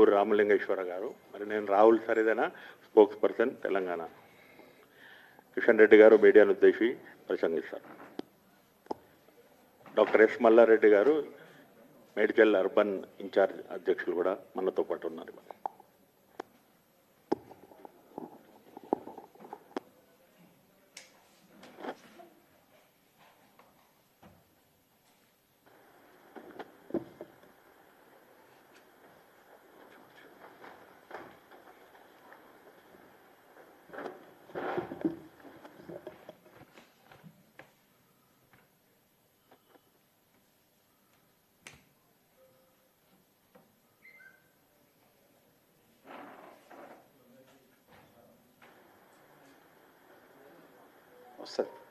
నంబూరి రామలింగేశ్వర గారు, మరి నేను రాహుల్ సరిదన స్పోక్స్ పర్సన్ తెలంగాణ. కిషన్ రెడ్డి గారు మీడియాను ఉద్దేశించి ప్రసంగిస్తారు. డాక్టర్ ఎస్ మల్లారెడ్డి గారు మేడ్చల్ అర్బన్ ఇన్ఛార్జ్ అధ్యక్షులు కూడా మనతో పాటు ఉన్నారు.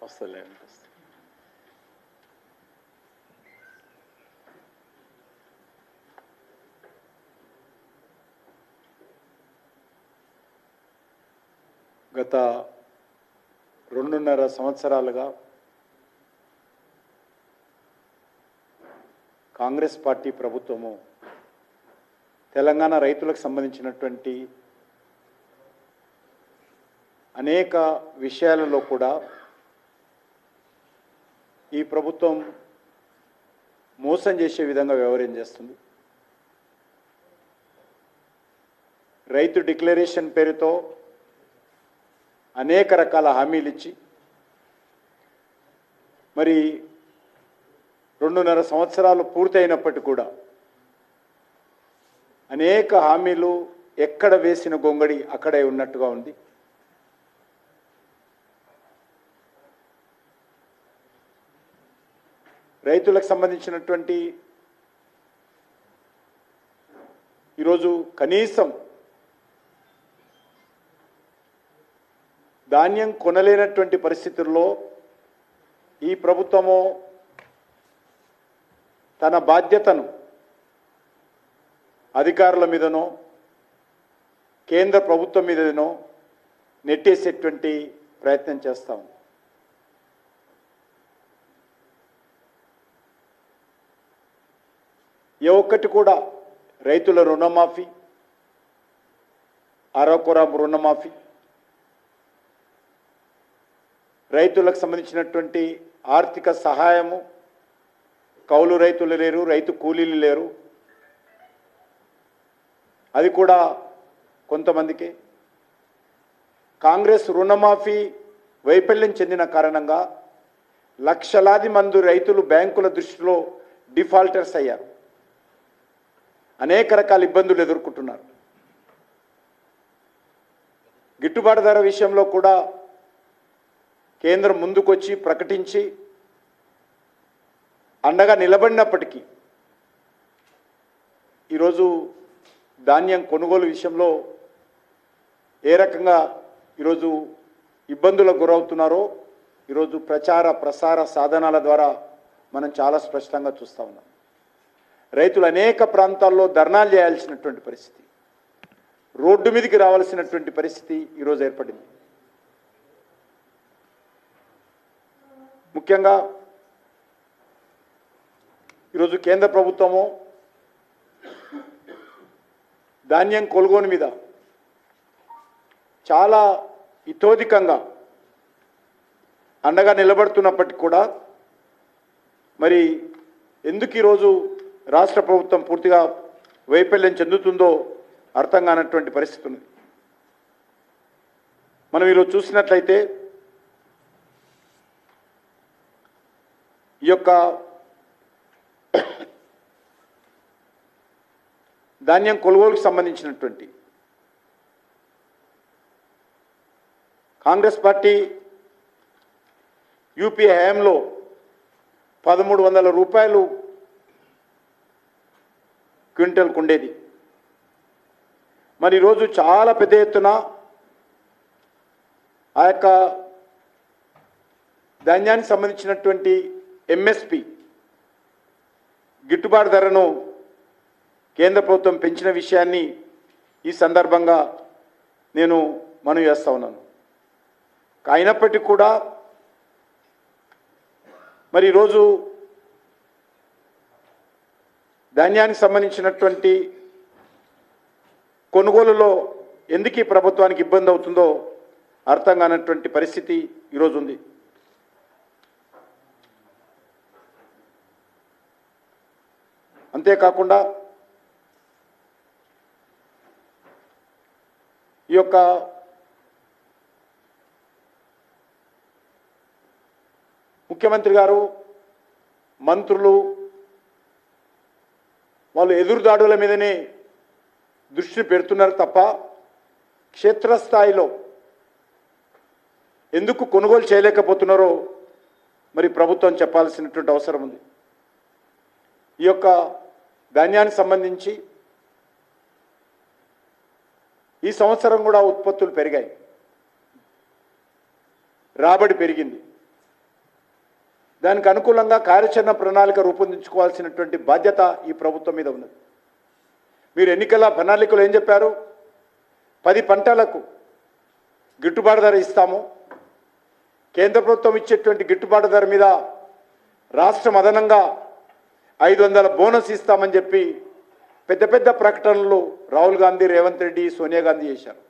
వస్తలే గత 2.5 సంవత్సరాలుగా కాంగ్రెస్ పార్టీ ప్రభుత్వము తెలంగాణ రైతులకు సంబంధించినటువంటి అనేక విషయాలలో కూడా ఈ ప్రభుత్వం మోసం చేసే విధంగా వ్యవహారం చేస్తుంది. రైతు డిక్లరేషన్ పేరుతో అనేక రకాల హామీలు ఇచ్చి మరి 2.5 సంవత్సరాలు పూర్తయినప్పటికీ కూడా అనేక హామీలు ఎక్కడ వేసిన గొంగడి అక్కడే ఉన్నట్టుగా ఉంది. రైతులకు సంబంధించినటువంటి ఈరోజు కనీసం ధాన్యం కొనలేనటువంటి పరిస్థితుల్లో ఈ ప్రభుత్వము తన బాధ్యతను అధికారుల మీదనో కేంద్ర ప్రభుత్వం మీదనో నెట్టేసేటువంటి ప్రయత్నం చేస్తాం. ఏ ఒక్కటి కూడా రైతుల రుణమాఫీ, అరకొర రుణమాఫీ, రైతులకు సంబంధించినటువంటి ఆర్థిక సహాయము, కౌలు రైతులు లేరు, రైతు కూలీలు లేరు, అది కూడా కొంతమందికి. కాంగ్రెస్ రుణమాఫీ వైఫల్యం చెందిన కారణంగా లక్షలాది మంది రైతులు బ్యాంకుల దృష్టిలో డిఫాల్టర్స్ అయ్యారు. అనేక రకాల ఇబ్బందులు ఎదుర్కొంటున్నారు. గిట్టుబాటు ధర విషయంలో కూడా కేంద్రం ముందుకొచ్చి ప్రకటించి అండగా నిలబడినప్పటికీ ఈరోజు ధాన్యం కొనుగోలు విషయంలో ఏ రకంగా ఈరోజు ఇబ్బందులకు గురవుతున్నారో ఈరోజు ప్రచార ప్రసార సాధనాల ద్వారా మనం చాలా స్పష్టంగా చూస్తూ ఉన్నాం. రైతులు అనేక ప్రాంతాల్లో ధర్నాలు చేయాల్సినటువంటి పరిస్థితి, రోడ్డు మీదకి రావాల్సినటువంటి పరిస్థితి ఈరోజు ఏర్పడింది. ముఖ్యంగా ఈరోజు కేంద్ర ప్రభుత్వము ధాన్యం కొనుగోలు మీద చాలా ఇతోధికంగా అండగా నిలబడుతున్నప్పటికీ కూడా మరి ఎందుకు ఈరోజు రాష్ట్ర ప్రభుత్వం పూర్తిగా వైఫల్యం చెందుతుందో అర్థం కానటువంటి పరిస్థితి ఉంది. మనం ఈరోజు చూసినట్లయితే ఈ యొక్క ధాన్యం కొనుగోలుకు సంబంధించినటువంటి కాంగ్రెస్ పార్టీ యూపీఏ హయాంలో 1300 రూపాయలు క్వింటల్కు ఉండేది. మరి ఈరోజు చాలా పెద్ద ఎత్తున ఆ యొక్క ధాన్యానికి సంబంధించినటువంటి ఎంఎస్పి గిట్టుబాటు ధరను కేంద్ర ప్రభుత్వం పెంచిన విషయాన్ని ఈ సందర్భంగా నేను మనవి చేస్తా ఉన్నాను. అయినప్పటికీ కూడా మరి ఈరోజు ధాన్యానికి సంబంధించినటువంటి కొనుగోలులో ఎందుకు ఈ ప్రభుత్వానికి ఇబ్బంది అవుతుందో అర్థం కానటువంటి పరిస్థితి ఈరోజు ఉంది. అంతేకాకుండా ఈ యొక్క ముఖ్యమంత్రి గారు మంత్రులు వాళ్ళు ఎదురుదాడుల మీదనే దృష్టి పెడుతున్నారు తప్ప క్షేత్రస్థాయిలో ఎందుకు కొనుగోలు చేయలేకపోతున్నారో మరి ప్రభుత్వం చెప్పాల్సినటువంటి అవసరం ఉంది. ఈ యొక్క ధాన్యానికి సంబంధించి ఈ సంవత్సరం కూడా ఉత్పత్తులు పెరిగాయి, రాబడి పెరిగింది. దానికి అనుకూలంగా కార్యాచరణ ప్రణాళిక రూపొందించుకోవాల్సినటువంటి బాధ్యత ఈ ప్రభుత్వం మీద ఉన్నది. మీరు ఎన్నికల ప్రణాళికలు ఏం చెప్పారు? 10 పంటలకు గిట్టుబాటు ధర ఇస్తాము, కేంద్ర ప్రభుత్వం ఇచ్చేటువంటి గిట్టుబాటు ధర మీద రాష్ట్రం అదనంగా 500 బోనస్ ఇస్తామని చెప్పి పెద్ద పెద్ద ప్రకటనలు రాహుల్ గాంధీ, రేవంత్ రెడ్డి, సోనియా గాంధీ చేశారు.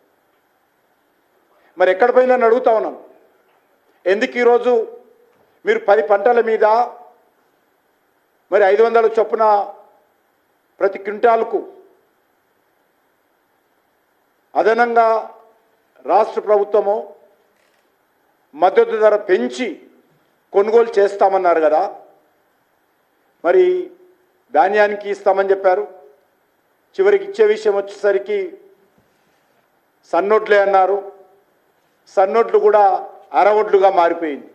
మరి ఎక్కడ పోయినా అడుగుతా ఉన్నాను, ఎందుకు ఈరోజు మీరు 10 పంటల మీద మరి 500 చొప్పున ప్రతి క్వింటాల్కు అదనంగా రాష్ట్ర ప్రభుత్వము మద్దతు ధర పెంచి కొనుగోలు చేస్తామన్నారు కదా, మరి ధాన్యానికి ఇస్తామని చెప్పారు. చివరికి ఇచ్చే విషయం వచ్చేసరికి సన్నొడ్లే అన్నారు. సన్నొడ్లు కూడా అరవొడ్లుగా మారిపోయింది.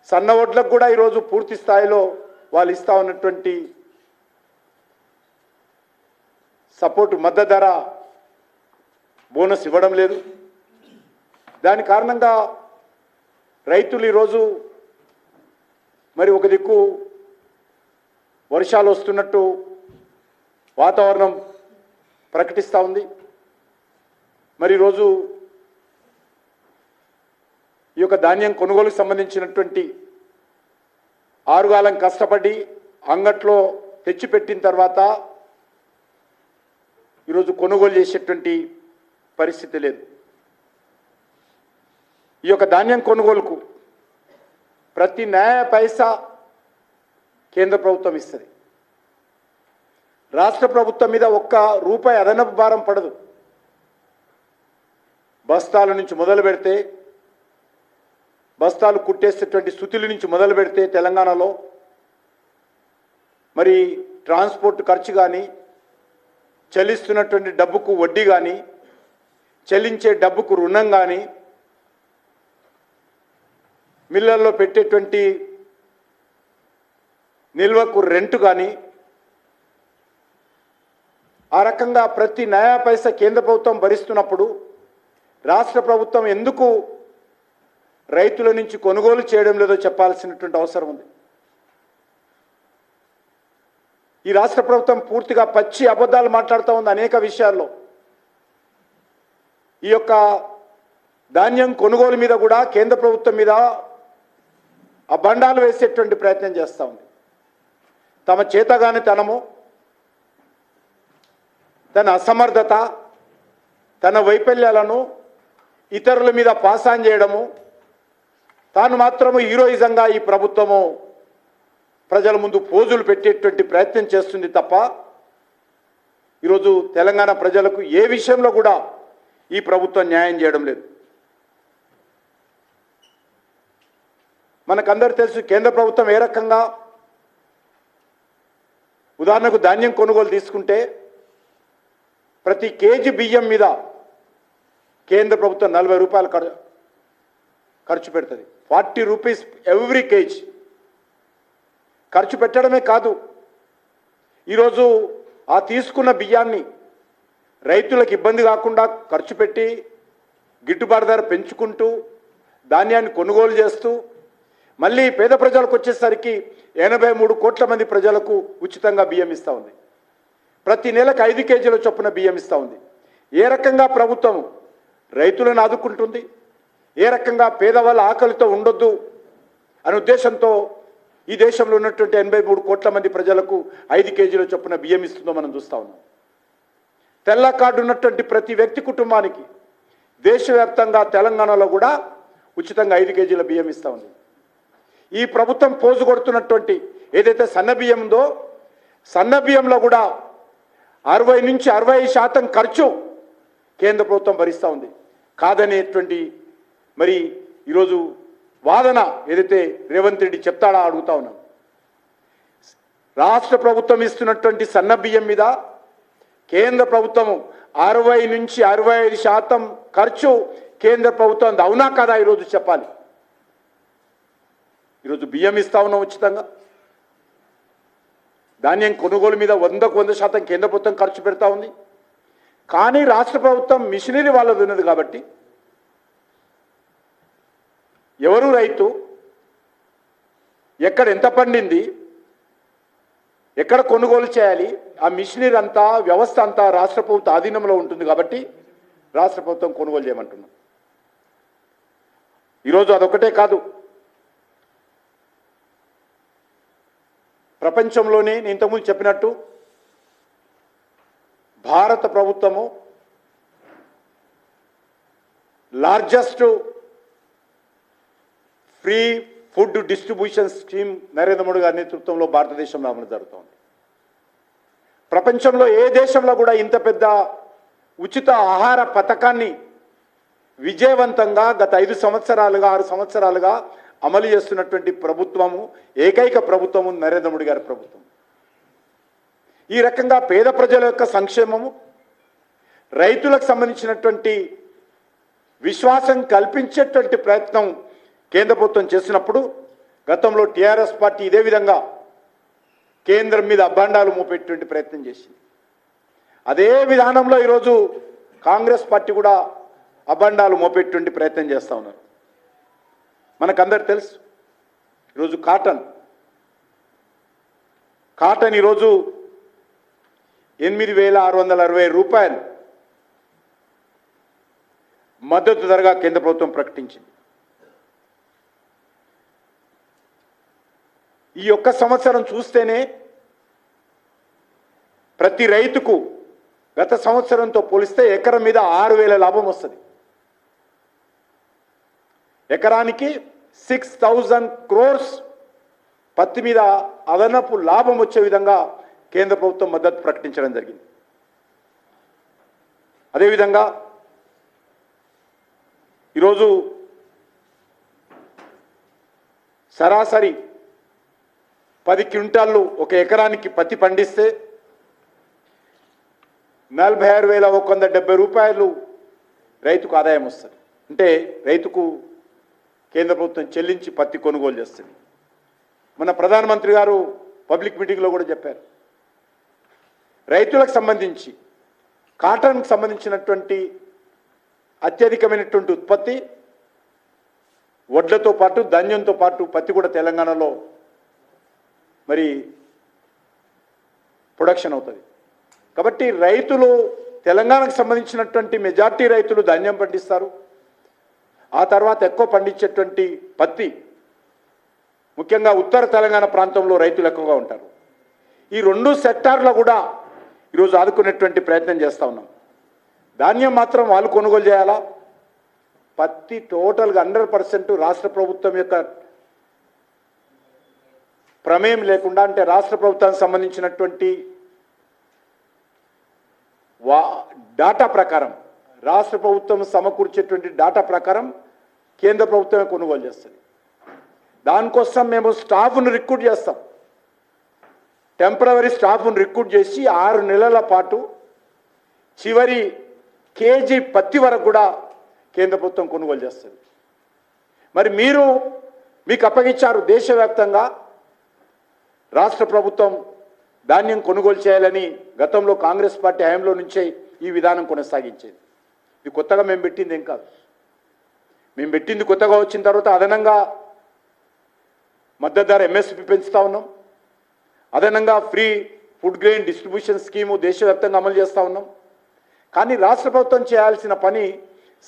సన్న వడ్లకు కూడా ఈరోజు పూర్తి స్థాయిలో వాళ్ళు ఇస్తా ఉన్నటువంటి సపోర్టు మద్దతు ధర బోనస్ ఇవ్వడం లేదు. దాని కారణంగా రైతులు ఈరోజు మరి ఒక దిక్కు వర్షాలు వస్తున్నట్టు వాతావరణం ప్రకటిస్తూ ఉంది. మరి ఈరోజు ఈ యొక్క ధాన్యం కొనుగోలుకు సంబంధించినటువంటి 6 కాలం కష్టపడి అంగట్లో తెచ్చిపెట్టిన తర్వాత ఈరోజు కొనుగోలు చేసేటువంటి పరిస్థితి లేదు. ఈ యొక్క ధాన్యం కొనుగోలుకు ప్రతి న్యాయ పైసా కేంద్ర ప్రభుత్వం ఇస్తుంది. రాష్ట్ర ప్రభుత్వం మీద ₹1 అదనపు భారం పడదు. బస్తాల నుంచి మొదలు పెడితే, బస్తాలు కుట్టేసేటువంటి స్థితుల నుంచి మొదలు పెడితే తెలంగాణలో మరి ట్రాన్స్పోర్ట్ ఖర్చు కానీ, చెల్లిస్తున్నటువంటి డబ్బుకు వడ్డీ కానీ, చెల్లించే డబ్బుకు రుణం కానీ, మిల్లల్లో పెట్టేటువంటి నిల్వకు రెంట్ కానీ, ఆ రకంగా ప్రతి నయా పైసా కేంద్ర ప్రభుత్వం భరిస్తున్నప్పుడు రాష్ట్ర ప్రభుత్వం ఎందుకు రైతుల నుంచి కొనుగోలు చేయడం లేదో చెప్పాల్సినటువంటి అవసరం ఉంది. ఈ రాష్ట్ర ప్రభుత్వం పూర్తిగా పచ్చి అబద్ధాలు మాట్లాడుతూ ఉంది అనేక విషయాల్లో. ఈ యొక్క ధాన్యం కొనుగోలు మీద కూడా కేంద్ర ప్రభుత్వం మీద అబండాలు వేసేటువంటి ప్రయత్నం చేస్తూ ఉంది. తమ చేతగాని తనము, తన అసమర్థత, తన వైఫల్యాలను ఇతరుల మీద పాసాన్ చేయడము, తాను మాత్రము హీరోయిజంగా ఈ ప్రభుత్వము ప్రజల ముందు పోజులు పెట్టేటువంటి ప్రయత్నం చేస్తుంది తప్ప ఈరోజు తెలంగాణ ప్రజలకు ఏ విషయంలో కూడా ఈ ప్రభుత్వం న్యాయం చేయడం లేదు. మనకందరూ తెలుసు కేంద్ర ప్రభుత్వం ఏ రకంగా, ఉదాహరణకు ధాన్యం కొనుగోలు తీసుకుంటే ప్రతి కేజీ బియ్యం మీద కేంద్ర ప్రభుత్వం ₹40 ఖర్చు పెడుతుంది. ₹40 ఎవ్రీ కేజీ ఖర్చు పెట్టడమే కాదు, ఈరోజు ఆ తీసుకున్న బియ్యాన్ని రైతులకు ఇబ్బంది కాకుండా ఖర్చు పెట్టి గిట్టుబాటు ధర పెంచుకుంటూ ధాన్యాన్ని కొనుగోలు చేస్తూ మళ్ళీ పేద ప్రజలకు వచ్చేసరికి 83 కోట్ల మంది ప్రజలకు ఉచితంగా బియ్యం ఇస్తూ ఉంది. ప్రతి నెలకు 5 కేజీల చొప్పున బియ్యం ఇస్తూ ఉంది. ఏ రకంగా ప్రభుత్వం రైతులను ఆదుకుంటుంది, ఏ రకంగా పేదవాళ్ళ ఆకలితో ఉండొద్దు అనే ఉద్దేశంతో ఈ దేశంలో ఉన్నటువంటి 83 కోట్ల మంది ప్రజలకు 5 కేజీల చొప్పున బియ్యం ఇస్తుందో మనం చూస్తూ ఉన్నాం. తెల్ల కార్డు ఉన్నటువంటి ప్రతి వ్యక్తి కుటుంబానికి దేశవ్యాప్తంగా తెలంగాణలో కూడా ఉచితంగా 5 కేజీల బియ్యం ఇస్తూ ఉంది. ఈ ప్రభుత్వం పోజు కొడుతున్నటువంటి ఏదైతే సన్న బియ్యం ఉందో సన్న బియ్యంలో కూడా 60 నుంచి 65% ఖర్చు కేంద్ర ప్రభుత్వం భరిస్తూ ఉంది. కాదనేటువంటి మరి ఈరోజు వాదన ఏదైతే రేవంత్ రెడ్డి చెప్తాడా అడుగుతా ఉన్నాం. రాష్ట్ర ప్రభుత్వం ఇస్తున్నటువంటి సన్న బియ్యం మీద కేంద్ర ప్రభుత్వం 60 నుంచి 65% ఖర్చు కేంద్ర ప్రభుత్వం అవునా కదా ఈరోజు చెప్పాలి. ఈరోజు బియ్యం ఇస్తా ఉన్నాం ఉచితంగా, ధాన్యం కొనుగోలు మీద 100% కేంద్ర ప్రభుత్వం ఖర్చు పెడతా ఉంది. కానీ రాష్ట్ర ప్రభుత్వం మిషనరీ వాళ్ళది ఉన్నది కాబట్టి ఎవరు రైతు, ఎక్కడ ఎంత పండింది, ఎక్కడ కొనుగోలు చేయాలి, ఆ మిషనరీ అంతా వ్యవస్థ అంతా రాష్ట్ర ప్రభుత్వ ఆధీనంలో ఉంటుంది కాబట్టి రాష్ట్ర ప్రభుత్వం కొనుగోలు చేయమంటున్నాం. ఈరోజు అదొకటే కాదు, ప్రపంచంలోనే నేను ఇంతకుముందు చెప్పినట్టు భారత ప్రభుత్వము largest free food distribution scheme Narendra Modi గారి నేతృత్వంలో భారతదేశంలో అమలు జరుగుతోంది. ప్రపంచంలో ఏ దేశంలో కూడా ఇంత పెద్ద ఉచిత ఆహార పథకాన్ని విజయవంతంగా గత 5 సంవత్సరాలుగా 6 సంవత్సరాలుగా అమలు చేస్తున్నటువంటి ప్రభుత్వము, ఏకైక ప్రభుత్వము నరేంద్ర మోడీ గారి ప్రభుత్వం. ఈ రకంగా పేద ప్రజల యొక్క సంక్షేమము, రైతులకు సంబంధించినటువంటి విశ్వాసం కల్పించేటువంటి ప్రయత్నం కేంద్ర ప్రభుత్వం చేసినప్పుడు గతంలో టీఆర్ఎస్ పార్టీ ఇదే విధంగా కేంద్రం మీద అభాండాలు మోపేటువంటి ప్రయత్నం చేసింది. అదే విధానంలో ఈరోజు కాంగ్రెస్ పార్టీ కూడా అభాండాలు మోపేటువంటి ప్రయత్నం చేస్తూ ఉన్నారు. మనకందరు తెలుసు, ఈరోజు కాటన్ ఈరోజు 8,660 రూపాయలు మద్దతు ధరగా కేంద్ర ప్రభుత్వం ప్రకటించింది. ఈ ఒక్క సంవత్సరం చూస్తేనే ప్రతి రైతుకు గత సంవత్సరంతో పోలిస్తే ఎకరం మీద 6,000 లాభం వస్తుంది. ఎకరానికి 6,000 crores పత్తి మీద అదనపు లాభం వచ్చే విధంగా కేంద్ర ప్రభుత్వం మద్దతు ప్రకటించడం జరిగింది. అదేవిధంగా ఈరోజు సరాసరి 10 క్వింటాళ్ళు ఒక ఎకరానికి పత్తి పండిస్తే 46,170 రూపాయలు రైతుకు ఆదాయం వస్తుంది. అంటే రైతుకు కేంద్ర ప్రభుత్వం చెల్లించి పత్తి కొనుగోలు చేస్తుంది. మన ప్రధానమంత్రి గారు పబ్లిక్ మీటింగ్లో కూడా చెప్పారు, రైతులకు సంబంధించి కాటన్కి సంబంధించినటువంటి అత్యధికమైనటువంటి ఉత్పత్తి వడ్లతో పాటు ధాన్యంతో పాటు పత్తి కూడా తెలంగాణలో మరి ప్రొడక్షన్ అవుతుంది. కాబట్టి రైతులు తెలంగాణకు సంబంధించినటువంటి మెజార్టీ రైతులు ధాన్యం పండిస్తారు. ఆ తర్వాత ఎక్కువ పండించేటువంటి పత్తి ముఖ్యంగా ఉత్తర తెలంగాణ ప్రాంతంలో రైతులు ఎక్కువగా ఉంటారు. ఈ 2 సెక్టార్లో కూడా ఈరోజు ఆదుకునేటువంటి ప్రయత్నం చేస్తూ ఉన్నాం. ధాన్యం మాత్రం వాళ్ళు కొనుగోలు చేయాలా, పత్తి టోటల్గా 100% రాష్ట్ర ప్రభుత్వం యొక్క ప్రమేయం లేకుండా, అంటే రాష్ట్ర ప్రభుత్వానికి సంబంధించినటువంటి డాటా ప్రకారం, రాష్ట్ర ప్రభుత్వం సమకూర్చేటువంటి డాటా ప్రకారం కేంద్ర ప్రభుత్వమే కొనుగోలు చేస్తుంది. దానికోసం మేము స్టాఫ్ను రిక్రూట్ చేస్తాం. టెంపరవరీ స్టాఫ్ను రిక్రూట్ చేసి 6 నెలల పాటు చివరి కేజీ పత్తి వరకు కూడా కేంద్ర ప్రభుత్వం కొనుగోలు చేస్తుంది. మరి మీకు అప్పగించారు దేశవ్యాప్తంగా రాష్ట్ర ప్రభుత్వం ధాన్యం కొనుగోలు చేయాలని. గతంలో కాంగ్రెస్ పార్టీ హయాంలో నుంచే ఈ విధానం కొనసాగించేది. ఇది కొత్తగా మేము పెట్టింది ఏం కాదు. మేము పెట్టింది కొత్తగా వచ్చిన తర్వాత అదనంగా మద్దతు ధర ఎంఎస్పి పెంచుతా ఉన్నాం. అదనంగా free food grain distribution scheme దేశవ్యాప్తంగా అమలు చేస్తూ ఉన్నాం. కానీ రాష్ట్ర ప్రభుత్వం చేయాల్సిన పని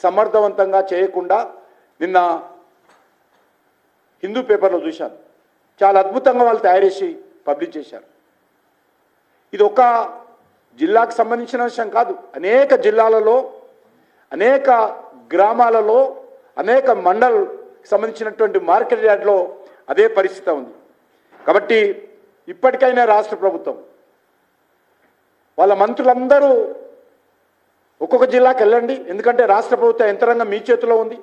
సమర్థవంతంగా చేయకుండా నిన్న హిందూ పేపర్లో చూశాను, చాలా అద్భుతంగా వాళ్ళు తయారు చేసి పబ్లిష్ చేశారు. ఇది ఒక జిల్లాకు సంబంధించిన విషయం కాదు, అనేక జిల్లాలలో, అనేక గ్రామాలలో, అనేక మండల్ సంబంధించినటువంటి మార్కెట్ యార్డ్లో అదే పరిస్థితి ఉంది. కాబట్టి ఇప్పటికైనా రాష్ట్ర ప్రభుత్వం వాళ్ళ మంత్రులందరూ ఒక్కొక్క జిల్లాకి వెళ్ళండి. ఎందుకంటే రాష్ట్ర ప్రభుత్వ యంత్రాంగం మీ చేతిలో ఉంది.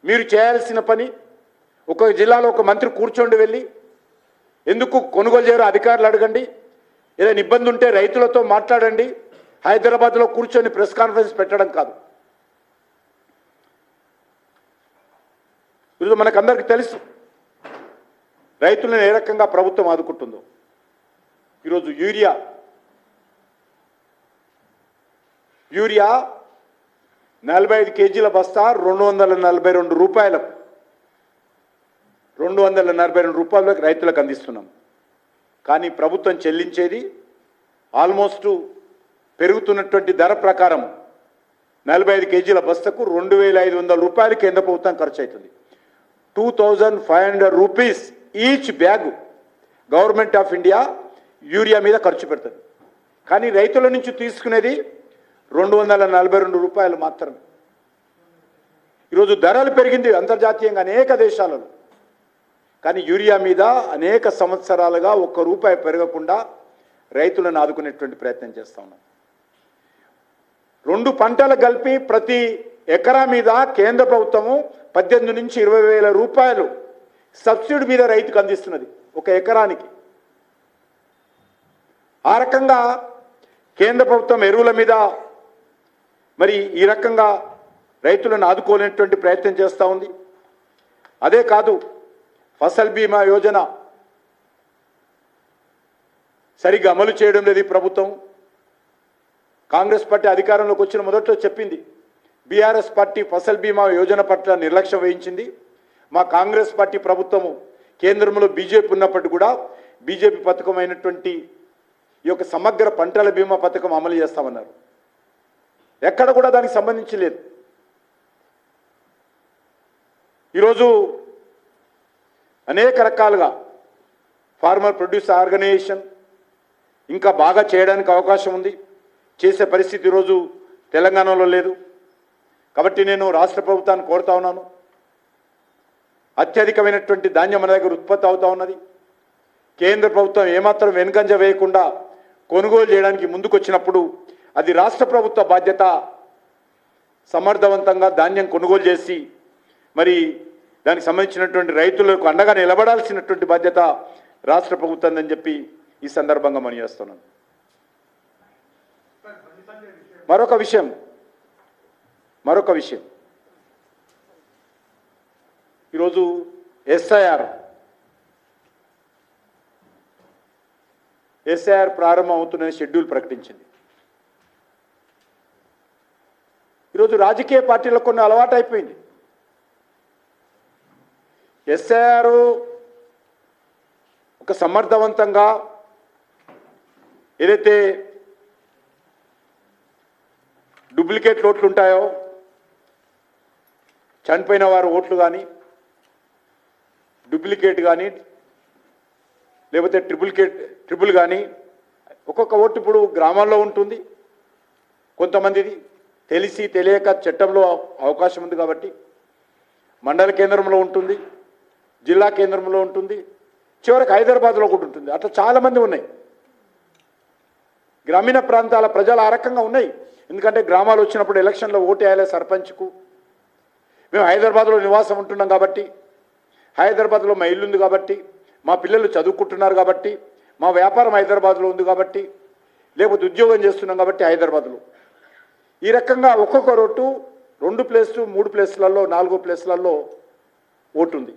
మీరు చేయాల్సిన పని ఒక్కొక్క జిల్లాలో ఒక మంత్రి కూర్చోండి, వెళ్ళి ఎందుకు కొనుగోలు చేయరు అధికారులు అడగండి, ఏదైనా ఇబ్బంది ఉంటే రైతులతో మాట్లాడండి. హైదరాబాద్లో కూర్చొని ప్రెస్ కాన్ఫరెన్స్ పెట్టడం కాదు. ఈరోజు మనకందరికీ తెలుసు రైతులను ఏ రకంగా ప్రభుత్వం ఆదుకుంటుందో. ఈరోజు యూరియా 45 కేజీల బస్తా 242 రూపాయలకు, 242 రూపాయలకు రైతులకు అందిస్తున్నాం. కానీ ప్రభుత్వం చెల్లించేది ఆల్మోస్ట్ పెరుగుతున్నటువంటి ధర ప్రకారం 45 కేజీల బస్తకు 2500 రూపాయలు కేంద్ర ప్రభుత్వం ఖర్చు అవుతుంది. 2500 rupees each bag government of India urea మీద ఖర్చు పెడుతుంది. కానీ రైతుల నుంచి తీసుకునేది 242 రూపాయలు మాత్రమే. ఈరోజు ధరలు పెరిగింది అంతర్జాతీయంగా అనేక దేశాలలో. కానీ యూరియా మీద అనేక సంవత్సరాలుగా ₹1 పెరగకుండా రైతులను ఆదుకునేటువంటి ప్రయత్నం చేస్తూ ఉన్నాం. 2 పంటలు కలిపి ప్రతి ఎకరా మీద కేంద్ర ప్రభుత్వము 18 నుంచి 20 వేల రూపాయలు సబ్సిడీ మీద రైతుకు అందిస్తున్నది ఒక ఎకరానికి. ఆ రకంగా కేంద్ర ప్రభుత్వం ఎరువుల మీద మరి ఈ రకంగా రైతులను ఆదుకోలేనటువంటి ప్రయత్నం చేస్తూ ఉంది. అదే కాదు, ఫసల్ బీమా యోజన సరిగ్గా అమలు చేయడం లేదు ఈ ప్రభుత్వం. కాంగ్రెస్ పార్టీ అధికారంలోకి వచ్చిన మొదట్లో చెప్పింది, బీఆర్ఎస్ పార్టీ ఫసల్ బీమా యోజన పట్ల నిర్లక్ష్యం వహించింది. మా కాంగ్రెస్ పార్టీ ప్రభుత్వము కేంద్రంలో బీజేపీ ఉన్నప్పటికీ కూడా బీజేపీ పథకం అయినటువంటి ఈ యొక్క సమగ్ర పంటల బీమా పథకం అమలు చేస్తామన్నారు. ఎక్కడ కూడా దానికి సంబంధించి లేదు. ఈరోజు అనేక రకాలుగా ఫార్మర్ ప్రొడ్యూస్ ఆర్గనైజేషన్ ఇంకా బాగా చేయడానికి అవకాశం ఉంది. చేసే పరిస్థితి ఈరోజు తెలంగాణలో లేదు. కాబట్టి నేను రాష్ట్ర ప్రభుత్వాన్ని కోరుతా ఉన్నాను, అత్యధికమైనటువంటి ధాన్యం మన దగ్గర ఉత్పత్తి అవుతూ ఉన్నది. కేంద్ర ప్రభుత్వం ఏమాత్రం వెనుకంజ వేయకుండా కొనుగోలు చేయడానికి ముందుకొచ్చినప్పుడు అది రాష్ట్ర ప్రభుత్వ బాధ్యత. సమర్థవంతంగా ధాన్యం కొనుగోలు చేసి మరి దానికి సంబంధించినటువంటి రైతులకు అండగా నిలబడాల్సినటువంటి బాధ్యత రాష్ట్ర ప్రభుత్వం అని చెప్పి ఈ సందర్భంగా మనం చేస్తున్నాను. మరొక విషయం ఈరోజు ఎస్ఐఆర్ ప్రారంభం అవుతున్న షెడ్యూల్ ప్రకటించింది. ఈరోజు రాజకీయ పార్టీలకు కొన్ని అలవాటు అయిపోయింది. ఎస్ఐఆర్ ఒక సమర్థవంతంగా ఏదైతే డూప్లికేట్ ఓట్లు ఉంటాయో, చనిపోయిన వారు ఓట్లు కానీ, డూప్లికేట్ కానీ, లేకపోతే ట్రిపుల్ కానీ, ఒక్కొక్క ఓటు ఇప్పుడు గ్రామాల్లో ఉంటుంది. కొంతమందిది తెలిసి తెలియక చట్టంలో అవకాశం ఉంది కాబట్టి మండల కేంద్రంలో ఉంటుంది, జిల్లా కేంద్రంలో ఉంటుంది, చివరికి హైదరాబాద్లో కూడా ఉంటుంది. అట్లా చాలామంది ఉన్నాయి. గ్రామీణ ప్రాంతాల ప్రజలు ఆ రకంగా ఉన్నాయి. ఎందుకంటే గ్రామాలు వచ్చినప్పుడు ఎలక్షన్లో ఓటు వేయాలి సర్పంచ్కు. మేము హైదరాబాద్లో నివాసం ఉంటున్నాం కాబట్టి, హైదరాబాద్లో మా ఇల్లు ఉంది కాబట్టి, మా పిల్లలు చదువుకుంటున్నారు కాబట్టి, మా వ్యాపారం హైదరాబాద్లో ఉంది కాబట్టి, లేకపోతే ఉద్యోగం చేస్తున్నాం కాబట్టి హైదరాబాద్లో. ఈ రకంగా ఒక్కొక్క ఓటు 2 ప్లేస్లు 3 ప్లేస్లలో 4 ప్లేస్లలో ఓటు ఉంది.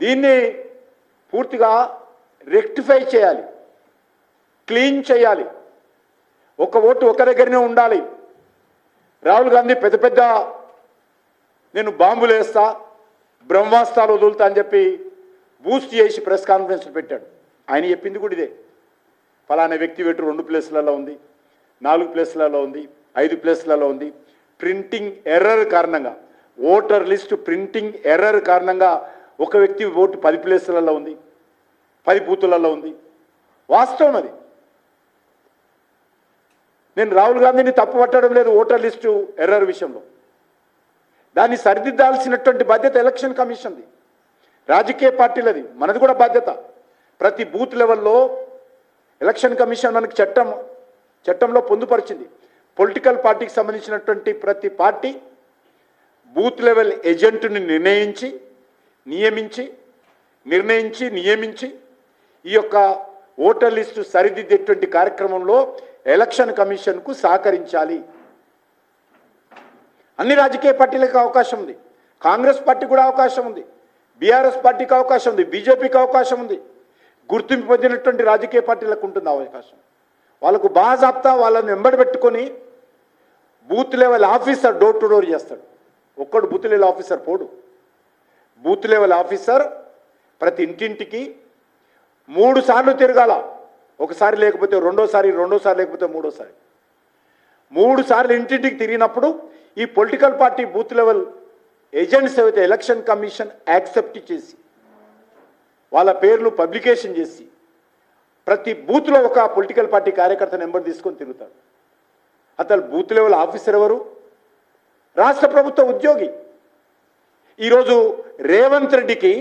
దీన్ని పూర్తిగా రెక్టిఫై చేయాలి, క్లీన్ చేయాలి. ఒక ఓటు ఒక దగ్గరనే ఉండాలి. రాహుల్ గాంధీ పెద్ద నేను బాంబులు వేస్తా, బ్రహ్మాస్త్రాలు వదులుతా అని చెప్పి బూస్ట్ చేసి ప్రెస్ కాన్ఫరెన్స్లు పెట్టాడు. ఆయన చెప్పింది కూడా ఇదే, ఫలానా వ్యక్తి వెటు 2 ప్లేస్లలో ఉంది, 4 ప్లేస్లలో ఉంది, 5 ప్లేస్లలో ఉంది. ప్రింటింగ్ ఎర్రర్ కారణంగా, ఓటర్ లిస్టు ప్రింటింగ్ ఎర్రర్ కారణంగా ఒక వ్యక్తి ఓటు 10 ప్లేస్లలో ఉంది, 10 బూతులలో ఉంది. వాస్తవం అది. నేను రాహుల్ గాంధీని తప్పు పట్టడం లేదు ఓటర్ లిస్టు ఎర్రర్ విషయంలో. దాన్ని సరిదిద్దాల్సినటువంటి బాధ్యత ఎలక్షన్ కమిషన్ది, రాజకీయ పార్టీలది, మనది కూడా బాధ్యత. ప్రతి బూత్ లెవెల్లో ఎలక్షన్ కమిషన్ మనకి చట్టంలో పొందుపరిచింది. పొలిటికల్ పార్టీకి సంబంధించినటువంటి ప్రతి పార్టీ బూత్ లెవెల్ ఏజెంట్ని నియమించి ఈ యొక్క ఓటర్ లిస్టు సరిదిద్దేటువంటి కార్యక్రమంలో ఎలక్షన్ కమిషన్కు సహకరించాలి. అన్ని రాజకీయ పార్టీలకు అవకాశం ఉంది, కాంగ్రెస్ పార్టీ కూడా అవకాశం ఉంది, బీఆర్ఎస్ పార్టీకి అవకాశం ఉంది, బీజేపీకి అవకాశం ఉంది, గుర్తింపు పొందినటువంటి రాజకీయ పార్టీలకు ఉంటుంది అవకాశం. వాళ్ళకు బాజాప్తా వాళ్ళని వెంబడి పెట్టుకొని booth level officer door to door చేస్తాడు. ఒక్కడు బూత్ లెవెల్ ఆఫీసర్ పోడు. బూత్ లెవెల్ ఆఫీసర్ ప్రతి ఇంటింటికి 3 సార్లు తిరగాల. ఒకసారి లేకపోతే రెండోసారి లేకపోతే మూడోసారి. 3 సార్లు ఇంటింటికి తిరిగినప్పుడు ఈ political party booth level agents అయితే ఎలక్షన్ కమిషన్ యాక్సెప్ట్ చేసి వాళ్ళ పేర్లు పబ్లికేషన్ చేసి ప్రతి బూత్లో ఒక పొలిటికల్ పార్టీ కార్యకర్త నెంబర్ తీసుకొని తిరుగుతాడు. అతను బూత్ లెవెల్ ఆఫీసర్ ఎవరు? రాష్ట్ర ప్రభుత్వ ఉద్యోగి. ఈరోజు రేవంత్ రెడ్డికి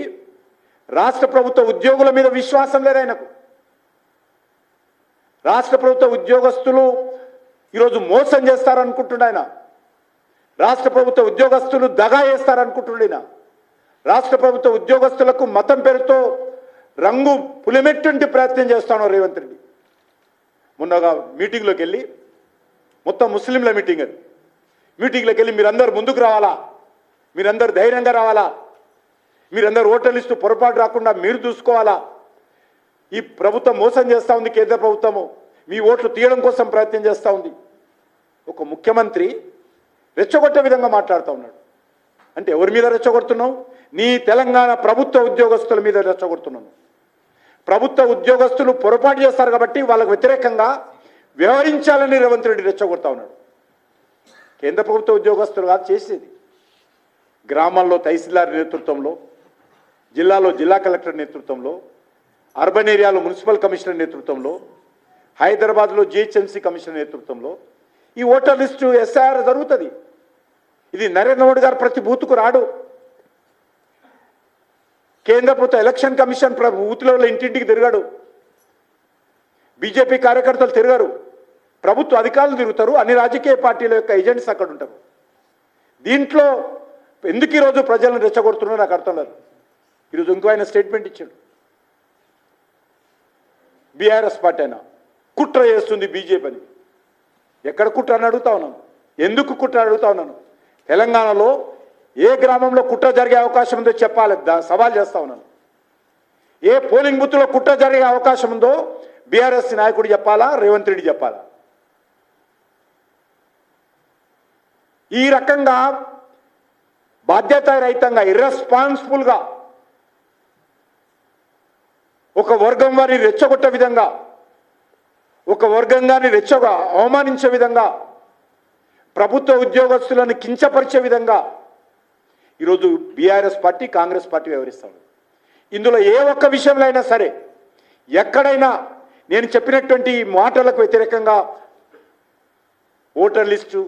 రాష్ట్ర ప్రభుత్వ ఉద్యోగుల మీద విశ్వాసం లేదు ఆయనకు. రాష్ట్ర ప్రభుత్వ ఉద్యోగస్తులు ఈరోజు మోసం చేస్తారనుకుంటుండ ఆయన. రాష్ట్ర ప్రభుత్వ ఉద్యోగస్తులు దగా చేస్తారనుకుంటుండ. రాష్ట్ర ప్రభుత్వ ఉద్యోగస్తులకు మతం పేరుతో రంగు పులిమెట్టుంటి ప్రయత్నం చేస్తాను రేవంత్ రెడ్డి. మొన్నగా మీటింగ్లోకి వెళ్ళి, మొత్తం ముస్లింల మీటింగ్ అది, మీటింగ్లోకి వెళ్ళి మీరందరూ ముందుకు రావాలా, మీరందరూ ధైర్యంగా రావాలా, మీరందరూ ఓటర్ లిస్టు పొరపాటు రాకుండా మీరు చూసుకోవాలా, ఈ ప్రభుత్వం మోసం చేస్తూ ఉంది, కేంద్ర ప్రభుత్వము మీ ఓట్లు తీయడం కోసం ప్రయత్నం చేస్తూ ఉంది. ఒక ముఖ్యమంత్రి రెచ్చగొట్టే విధంగా మాట్లాడుతూ ఉన్నాడు. అంటే ఎవరి మీద రెచ్చగొడుతున్నావు? నీ తెలంగాణ ప్రభుత్వ ఉద్యోగస్తుల మీద రెచ్చగొడుతున్నాను. ప్రభుత్వ ఉద్యోగస్తులు పొరపాటు చేస్తారు కాబట్టి వాళ్ళకు వ్యతిరేకంగా వ్యవహరించాలని రేవంత్ రెడ్డి రెచ్చగొడతా ఉన్నాడు. కేంద్ర ప్రభుత్వ ఉద్యోగస్తులు కాదు చేసేది. గ్రామాల్లో తహసీల్దార్ నేతృత్వంలో, జిల్లాలో జిల్లా కలెక్టర్ నేతృత్వంలో, అర్బన్ ఏరియాలో మున్సిపల్ కమిషనర్ నేతృత్వంలో, హైదరాబాద్లో జిహెచ్ఎంసీ కమిషనర్ నేతృత్వంలో ఈ ఓటర్ లిస్టు ఎస్ఐఆర్ జరుగుతుంది. ఇది నరేంద్ర మోడీ గారు ప్రతి బూత్కు రాడు. కేంద్ర ప్రభుత్వ ఎలక్షన్ కమిషన్ బూత్ లెవెల్ ఇంటింటికి తిరగడు. బీజేపీ కార్యకర్తలు తిరగరు, ప్రభుత్వ అధికారులు తిరుగుతారు. అన్ని రాజకీయ పార్టీల యొక్క ఏజెంట్స్ అక్కడ ఉంటారు. దీంట్లో ఎందుకు ఈరోజు ప్రజలను రెచ్చగొడుతున్నారో నాకు అర్థం లేదు. ఈరోజు ఇంకో ఆయన స్టేట్మెంట్ ఇచ్చాడు. బీఆర్ఎస్ పార్టీ అయినా కుట్ర చేస్తుంది బీజేపీ అని. ఎక్కడ కుట్ర అని అడుగుతా ఉన్నాను, ఎందుకు కుట్ర అడుగుతా ఉన్నాను. తెలంగాణలో ఏ గ్రామంలో కుట్ర జరిగే అవకాశం ఉందో చెప్పాలి, సవాల్ చేస్తా ఉన్నాను. ఏ పోలింగ్ బూత్లో కుట్ర జరిగే అవకాశం ఉందో బీఆర్ఎస్ నాయకుడు చెప్పాలా, రేవంత్ రెడ్డి చెప్పాలా? ఈ రకంగా బాధ్యతారహితంగా ఇర్రెస్పాన్సిబుల్గా ఒక వర్గం వారిని రెచ్చగొట్టే విధంగా, ఒక వర్గంగాని అవమానించే విధంగా, ప్రభుత్వ ఉద్యోగస్తులను కించపరిచే విధంగా ఈరోజు బీఆర్ఎస్ పార్టీ, కాంగ్రెస్ పార్టీ వ్యవహరిస్తాడు. ఇందులో ఏ ఒక్క విషయంలో అయినా సరే, ఎక్కడైనా నేను చెప్పినటువంటి మాటలకు వ్యతిరేకంగా ఓటర్ లిస్టు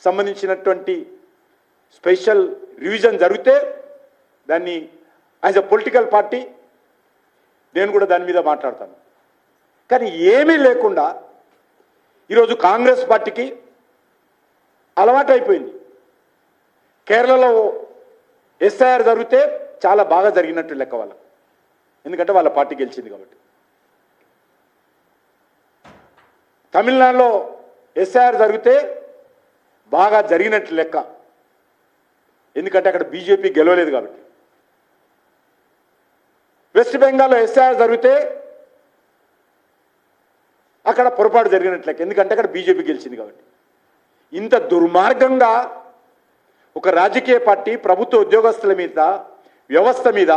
సంబంధించినటువంటి స్పెషల్ రివిజన్ జరిగితే దాన్ని యాజ్ అ పొలిటికల్ పార్టీ నేను కూడా దాని మీద మాట్లాడతాను. కానీ ఏమీ లేకుండా ఈరోజు కాంగ్రెస్ పార్టీకి అలవాటు అయిపోయింది. కేరళలో ఎస్ఐఆర్ జరిగితే చాలా బాగా జరిగినట్టు లెక్క వాళ్ళకు, ఎందుకంటే వాళ్ళ పార్టీ గెలిచింది కాబట్టి. తమిళనాడులో ఎస్ఐఆర్ జరిగితే బాగా జరిగినట్టు లెక్క, ఎందుకంటే అక్కడ బీజేపీ గెలవలేదు కాబట్టి. వెస్ట్ బెంగాల్లో ఎస్ఐఆర్ జరిగితే అక్కడ పొరపాటు జరిగినట్టు లెక్క, ఎందుకంటే అక్కడ బీజేపీ గెలిచింది కాబట్టి. ఇంత దుర్మార్గంగా ఒక రాజకీయ పార్టీ ప్రభుత్వ ఉద్యోగస్తుల మీద, వ్యవస్థ మీద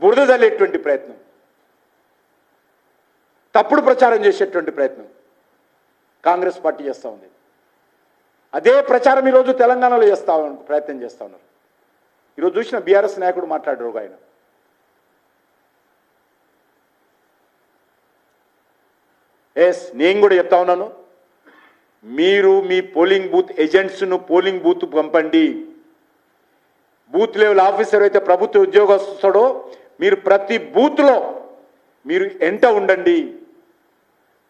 బురద జల్లేటువంటి ప్రయత్నం, తప్పుడు ప్రచారం చేసేటువంటి ప్రయత్నం కాంగ్రెస్ పార్టీ చేస్తూ ఉంది. అదే ప్రచారం ఈరోజు తెలంగాణలో ప్రయత్నం చేస్తూ ఉన్నారు. ఈరోజు చూసిన బీఆర్ఎస్ నాయకుడు మాట్లాడారు ఒక ఆయన, నేను కూడా చెప్తా ఉన్నాను, మీరు మీ పోలింగ్ బూత్ ఏజెంట్స్ను పోలింగ్ బూత్ పంపండి. బూత్ లెవెల్ ఆఫీసర్ అయితే ప్రభుత్వ ఉద్యోగస్తుడో మీరు ప్రతి బూత్లో మీరు ఎంట ఉండండి,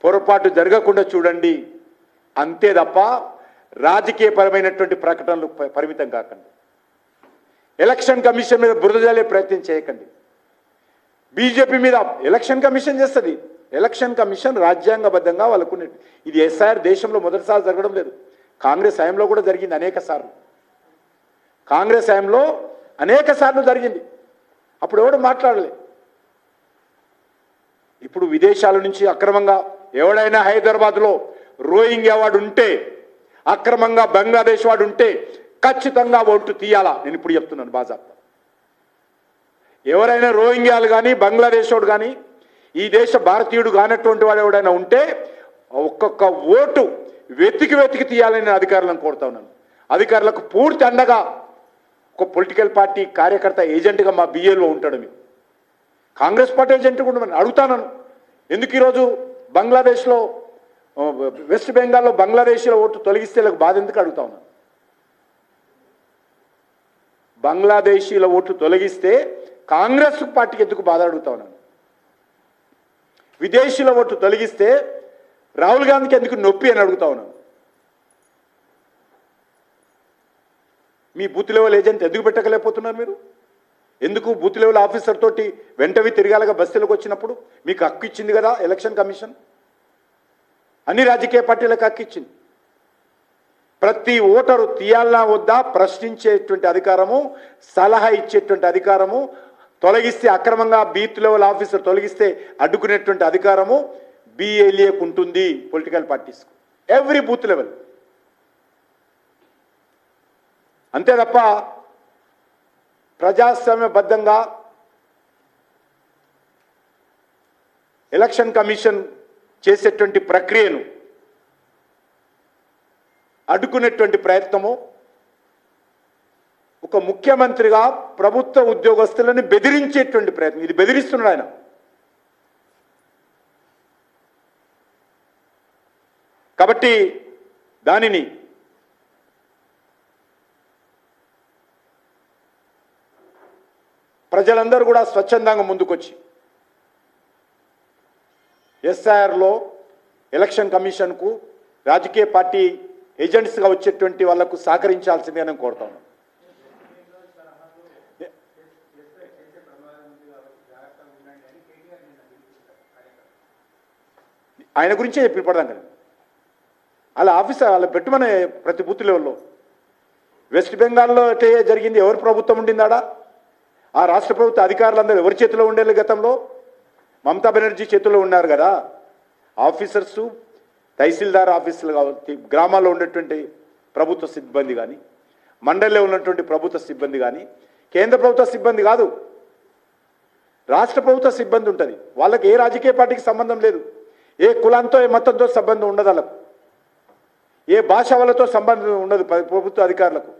పొరపాటు జరగకుండా చూడండి. అంతే తప్ప రాజకీయపరమైనటువంటి ప్రకటనలు పరిమితం కాకండి. ఎలక్షన్ కమిషన్ మీద బురద జల్లే ప్రయత్నం చేయకండి. బీజేపీ మీద ఎలక్షన్ కమిషన్ చేస్తుంది. ఎలక్షన్ కమిషన్ రాజ్యాంగబద్ధంగా వాళ్ళకు ఇది ఎస్ఐఆర్ దేశంలో మొదటిసారి జరగడం లేదు. కాంగ్రెస్ హయాంలో కూడా జరిగింది అనేక సార్లు. కాంగ్రెస్ హయాంలో అనేక సార్లు జరిగింది. అప్పుడు ఎవడు మాట్లాడలే. ఇప్పుడు విదేశాల నుంచి అక్రమంగా ఎవడైనా హైదరాబాద్లో రోహింగ్యా వాడు ఉంటే, అక్రమంగా బంగ్లాదేశ్ వాడు ఉంటే ఖచ్చితంగా ఓటు తీయాలా. నేను ఇప్పుడు చెప్తున్నాను బాజాప్తా. ఎవరైనా రోహింగ్యాలు కానీ బంగ్లాదేశ్ వాడు కానీ ఈ దేశ భారతీయుడు కానటువంటి వాడు ఎవడైనా ఉంటే ఒక్కొక్క ఓటు వెతికి వెతికి తీయాలని నేను అధికారులను కోరుతా ఉన్నాను. అధికారులకు పూర్తి అండగా ఒక పొలిటికల్ పార్టీ కార్యకర్త ఏజెంట్గా మా బిఏలో ఉంటాడు. మీరు కాంగ్రెస్ పార్టీ ఏజెంట్ కూడా అడుగుతాను. ఎందుకు ఈరోజు బంగ్లాదేశ్లో వెస్ట్ బెంగాల్లో బంగ్లాదేశ్లో ఓటు తొలగిస్తే బాధ ఎందుకు అడుగుతా ఉన్నాను. బంగ్లాదేశీల ఓట్లు తొలగిస్తే కాంగ్రెస్ పార్టీకి ఎందుకు బాధ అడుగుతా ఉన్నాను. విదేశీల ఓట్లు తొలగిస్తే రాహుల్ గాంధీకి ఎందుకు నొప్పి అని అడుగుతా ఉన్నాను. మీ బూత్ లెవెల్ ఏజెంట్ ఎందుకు పెట్టకలేకపోతున్నారు మీరు? ఎందుకు బూత్ లెవెల్ ఆఫీసర్ తోటి వెంటవి తిరగాలగా బస్తీలకు వచ్చినప్పుడు? మీకు హక్కు ఇచ్చింది కదా ఎలక్షన్ కమిషన్. అన్ని రాజకీయ పార్టీలకు హక్కు ఇచ్చింది. ప్రతి ఓటరు తీయాలన్నా వద్దా ప్రశ్నించేటువంటి అధికారము, సలహా ఇచ్చేటువంటి అధికారము, తొలగిస్తే అక్రమంగా బూత్ లెవెల్ ఆఫీసర్ తొలగిస్తే అడ్డుకునేటువంటి అధికారము బిఎల్ఏకు ఉంటుంది. పొలిటికల్ పార్టీస్కు ఎవ్రీ బూత్ లెవెల్. అంతే తప్ప ప్రజాస్వామ్యబద్ధంగా ఎలక్షన్ కమిషన్ చేసేటువంటి ప్రక్రియను అడ్డుకునేటువంటి ప్రయత్నము, ఒక ముఖ్యమంత్రిగా ప్రభుత్వ ఉద్యోగస్తులను బెదిరించేటువంటి ప్రయత్నం. ఇది బెదిరిస్తున్నాడు ఆయన. కాబట్టి దానిని ప్రజలందరూ కూడా స్వచ్ఛందంగా ముందుకొచ్చి ఎస్ఐఆర్లో ఎలక్షన్ కమిషన్కు రాజకీయ పార్టీ ఏజెంట్స్గా వచ్చేటువంటి వాళ్లకు సహకరించాల్సిందే నేను కోరుతాను. ఆయన గురించే చెప్పి పడదాం కదా. అలా ఆఫీసర్ అలా పెట్టమని ప్రతి బూత్ లెవెల్లో. వెస్ట్ బెంగాల్లో అంటే జరిగింది. ఎవరు ప్రభుత్వం ఉండిందాడా? ఆ రాష్ట్ర ప్రభుత్వ అధికారులందరూ ఎవరి చేతిలో ఉండేది? గతంలో మమతా బెనర్జీ చేతిలో ఉన్నారు కదా. ఆఫీసర్సు, తహసీల్దార్ ఆఫీసులు కావచ్చు, గ్రామాల్లో ఉన్నటువంటి ప్రభుత్వ సిబ్బంది కానీ, మండలిలో ఉన్నటువంటి ప్రభుత్వ సిబ్బంది కానీ, కేంద్ర ప్రభుత్వ సిబ్బంది కాదు, రాష్ట్ర ప్రభుత్వ సిబ్బంది ఉంటుంది. వాళ్ళకి ఏ రాజకీయ పార్టీకి సంబంధం లేదు. ఏ కులంతో ఏ మతంతో సంబంధం ఉండదు. వాళ్ళకు ఏ భాష వాళ్ళతో సంబంధం ఉండదు. ప్రభుత్వ అధికారులకు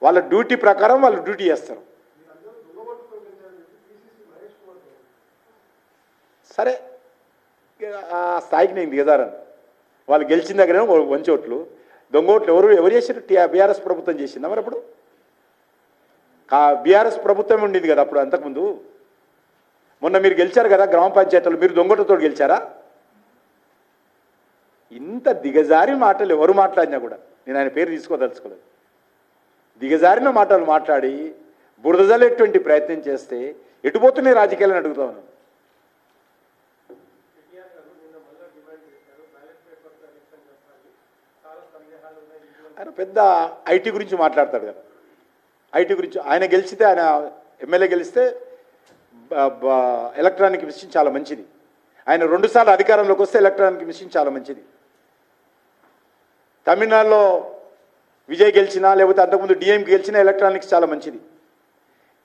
వాళ్ళ డ్యూటీ ప్రకారం వాళ్ళు డ్యూటీ చేస్తారు. సరే, ఆ స్థాయికి నేను దిగజారను. వాళ్ళు గెలిచిన దగ్గర వంచోట్లు, దొంగోట్లు ఎవరు చేశారు? బీఆర్ఎస్ ప్రభుత్వం చేసిందా? మరి అప్పుడు బీఆర్ఎస్ ప్రభుత్వం ఉండింది కదా అప్పుడు. అంతకుముందు మొన్న మీరు గెలిచారు కదా గ్రామ పంచాయతీలు, మీరు దొంగోట్లతో గెలిచారా? ఇంత దిగజారి మాటలు ఎవరు మాట్లాడినా కూడా, నేను ఆయన పేరు తీసుకోదలుచుకోలేదు, దిగజారిన మాటలు మాట్లాడి బురదజలేటువంటి ప్రయత్నం చేస్తే ఎటుపోతున్నాయి రాజకీయాలను అడుగుతా ఉన్నాను. ఆయన పెద్ద ఐటీ గురించి మాట్లాడతాడు కదా. ఐటీ గురించి ఆయన గెలిచితే, ఆయన ఎమ్మెల్యే గెలిస్తే ఎలక్ట్రానిక్ మిషన్ చాలా మంచిది. ఆయన 2 సార్లు అధికారంలోకి వస్తే ఎలక్ట్రానిక్ మిషన్ చాలా మంచిది. తమిళనాడులో విజయ్ గెలిచినా, లేకపోతే అంతకుముందు డిఎంకి గెలిచినా ఎలక్ట్రానిక్స్ చాలా మంచిది.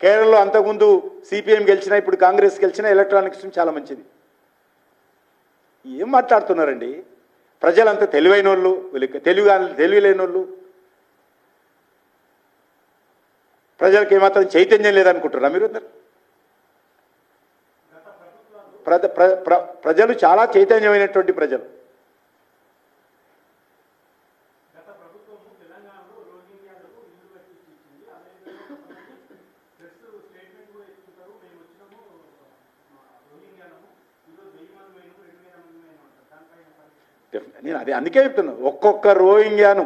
కేరళలో అంతకుముందు సిపిఎం గెలిచినా, ఇప్పుడు కాంగ్రెస్ గెలిచినా ఎలక్ట్రానిక్స్ చాలా మంచిది. ఏం మాట్లాడుతున్నారండి? ప్రజలంతా తెలివైన వాళ్ళు, తెలివి లేని వాళ్ళు, ప్రజలకు ఏమాత్రం చైతన్యం లేదనుకుంటారా మీరు? ప్రజలు చాలా చైతన్యమైనటువంటి ప్రజలు. నేను అదే అందుకే చెప్తున్నా, ఒక్కొక్క రోహింగ్యాను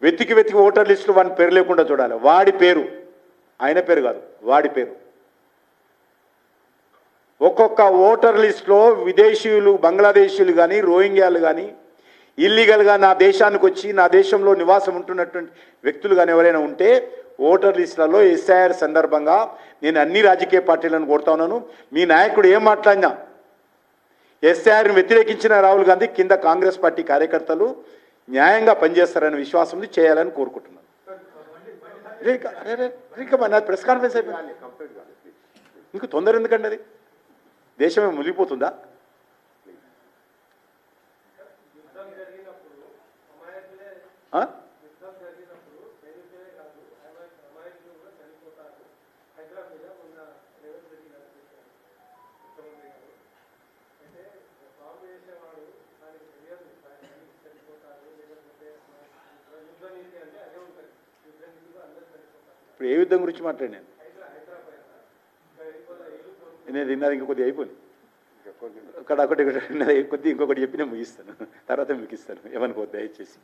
వెతికి వెతికి ఓటర్ లిస్టులో వాడి పేరు లేకుండా చూడాలి. వాడి పేరు, ఆయన పేరు కాదు, వాడి పేరు. ఒక్కొక్క ఓటర్ లిస్టులో విదేశీయులు, బంగ్లాదేశీయులు కానీ, రోహింగ్యాలు కానీ, ఇల్లీగల్గా నా దేశానికి వచ్చి నా దేశంలో నివాసం ఉంటున్నటువంటి వ్యక్తులు కానీ ఎవరైనా ఉంటే ఓటర్ లిస్టులలో ఎస్ఐఆర్ సందర్భంగా నేను అన్ని రాజకీయ పార్టీలను కోరుతా ఉన్నాను. మీ నాయకుడు ఏం మాట్లాడినా ఎస్ఐఆర్ని వ్యతిరేకించిన రాహుల్ గాంధీ కింద కాంగ్రెస్ పార్టీ కార్యకర్తలు న్యాయంగా పనిచేస్తారనే విశ్వాసం చేయాలని కోరుకుంటున్నాను. నా ప్రెస్ కాన్ఫరెన్స్ అయిపోయింది, మీకు తొందర ఎందుకండి? అది దేశమే మునిగిపోతుందా? ఇప్పుడు ఏ యుద్ధం గురించి మాట్లాడాను నేను తిన్నది ఇంకా కొద్దిగా అయిపోయింది. అక్కడ ఒకటి కొద్దిగా ఇంకొకటి చెప్పి నేను ముగిస్తాను, తర్వాత మీకు ఇస్తాను, ఏమనుకోవద్దు దయచేసి.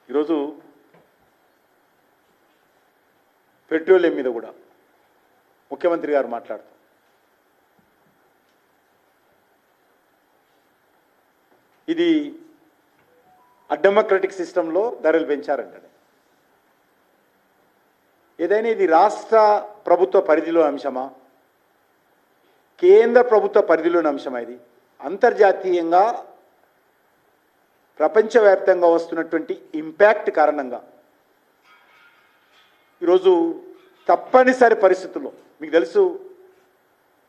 ఈరోజు పెట్రోలియం మీద కూడా ముఖ్యమంత్రి గారు మాట్లాడుతూ ఇది అన్డెమోక్రటిక్ సిస్టంలో ధరలు పెంచారంటాడు. ఏదైనా ఇది రాష్ట్ర ప్రభుత్వ పరిధిలో అంశమా, కేంద్ర ప్రభుత్వ పరిధిలోని అంశమా? ఇది అంతర్జాతీయంగా ప్రపంచవ్యాప్తంగా వస్తున్నటువంటి ఇంపాక్ట్ కారణంగా ఈరోజు తప్పనిసరి పరిస్థితుల్లో, మీకు తెలుసు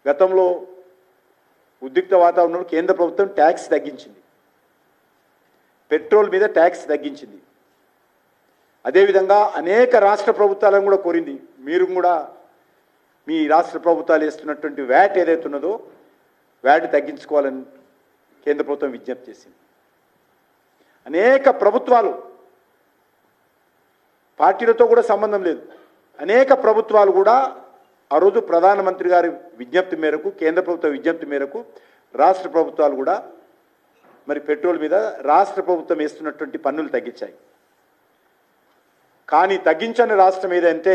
గతంలో ఉద్రిక్త వాతావరణంలో కేంద్ర ప్రభుత్వం ట్యాక్స్ తగ్గించింది, పెట్రోల్ మీద ట్యాక్స్ తగ్గించింది. అదేవిధంగా అనేక రాష్ట్ర ప్రభుత్వాలను కూడా కోరింది, మీరు కూడా మీ రాష్ట్ర ప్రభుత్వాలు వేస్తున్నటువంటి వ్యాట్ ఏదైతే ఉన్నదో వ్యాట్ తగ్గించుకోవాలని కేంద్ర ప్రభుత్వం విజ్ఞప్తి చేసింది. అనేక ప్రభుత్వాలు, పార్టీలతో కూడా సంబంధం లేదు, అనేక ప్రభుత్వాలు కూడా ఆ రోజు ప్రధానమంత్రి గారి విజ్ఞప్తి మేరకు, కేంద్ర ప్రభుత్వ విజ్ఞప్తి మేరకు రాష్ట్ర ప్రభుత్వాలు కూడా మరి పెట్రోల్ మీద రాష్ట్ర ప్రభుత్వం వేస్తున్నటువంటి పన్నులు తగ్గించాయి. కానీ తగ్గించని రాష్ట్రం ఏదంటే